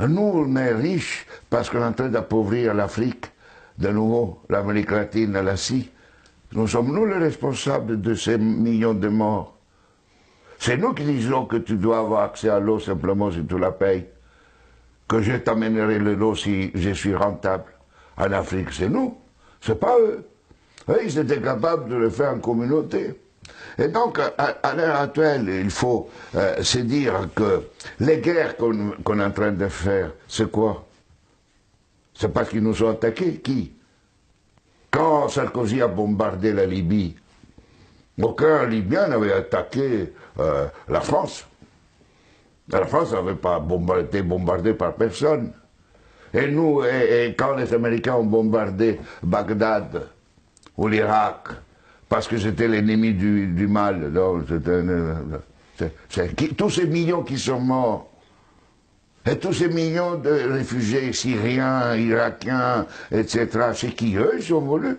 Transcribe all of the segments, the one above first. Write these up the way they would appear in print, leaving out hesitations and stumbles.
Nous, on est riches parce qu'on est en train d'appauvrir l'Afrique, de nouveau, l'Amérique latine, l'Asie. Nous sommes nous les responsables de ces millions de morts. C'est nous qui disons que tu dois avoir accès à l'eau simplement si tu la payes. Que je t'amènerai l'eau si je suis rentable. En Afrique, c'est nous, c'est pas eux. Eux, ils étaient capables de le faire en communauté. Et donc, à l'heure actuelle, il faut se dire que les guerres qu'on est en train de faire, c'est quoi? C'est parce qu'ils nous ont attaqués. Qui? Quand Sarkozy a bombardé la Libye, aucun Libyen n'avait attaqué la France. La France n'avait pas été bombardée par personne. Et nous, quand les Américains ont bombardé Bagdad ou l'Irak, parce que c'était l'ennemi du mal, tous ces millions qui sont morts, et tous ces millions de réfugiés syriens, irakiens, etc., c'est qui eux, ils sont venus.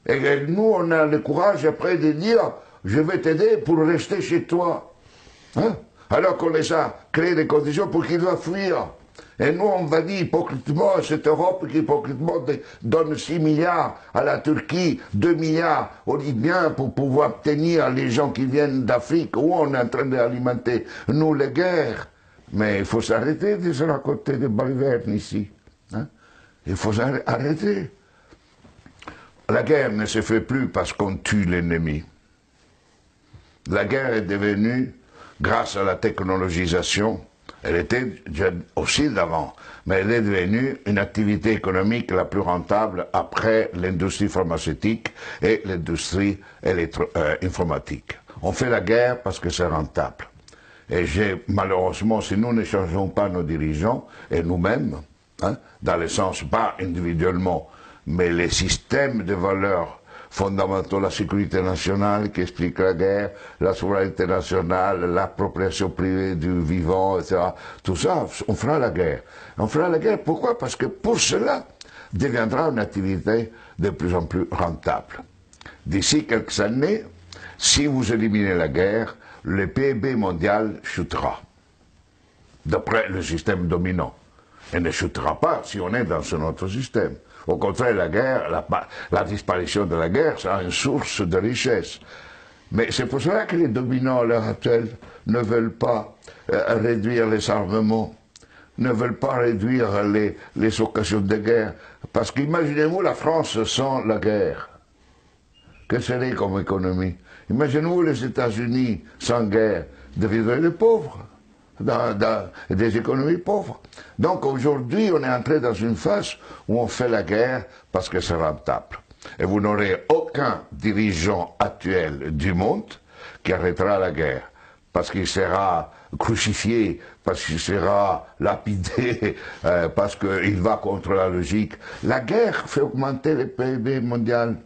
Et nous, on a le courage après de dire, je vais t'aider pour rester chez toi. Hein? Alors qu'on les a créé des conditions pour qu'ils doivent fuir. Et nous, on va dire hypocritement à cette Europe qui hypocritement donne 6 milliards à la Turquie, 2 milliards aux Libyens pour pouvoir tenir les gens qui viennent d'Afrique, où on est en train d'alimenter, nous, les guerres. Mais il faut s'arrêter de se raconter des balivernes ici. Hein? Il faut arrêter. La guerre ne se fait plus parce qu'on tue l'ennemi. La guerre est devenue, grâce à la technologisation, elle était aussi d'avant, mais elle est devenue une activité économique la plus rentable après l'industrie pharmaceutique et l'industrie informatique. On fait la guerre parce que c'est rentable. Et malheureusement, si nous ne changeons pas nos dirigeants, et nous-mêmes, hein, dans le sens, pas individuellement, mais les systèmes de valeurs fondamentaux, la sécurité nationale qui explique la guerre, la souveraineté nationale, l'appropriation privée du vivant, etc. Tout ça, on fera la guerre. On fera la guerre, pourquoi? Parce que pour cela, deviendra une activité de plus en plus rentable. D'ici quelques années, si vous éliminez la guerre, le PIB mondial chutera, d'après le système dominant. Elle ne chutera pas si on est dans ce autre système. Au contraire, la guerre, la disparition de la guerre sera une source de richesse. Mais c'est pour cela que les dominants à l'heure actuelle ne veulent pas réduire les armements, ne veulent pas réduire les occasions de guerre. Parce qu'imaginez-vous la France sans la guerre. Que serait comme économie? Imaginez-vous les États-Unis sans guerre, deviendraient des pauvres. Des économies pauvres. Donc aujourd'hui, on est entré dans une phase où on fait la guerre parce que c'est rentable. Et vous n'aurez aucun dirigeant actuel du monde qui arrêtera la guerre, parce qu'il sera crucifié, parce qu'il sera lapidé, parce qu'il va contre la logique. La guerre fait augmenter le PIB mondial.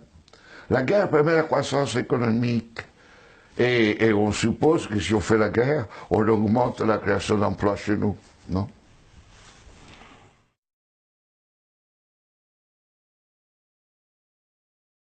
La guerre permet la croissance économique. Et on suppose que si on fait la guerre, on augmente la création d'emplois chez nous, non?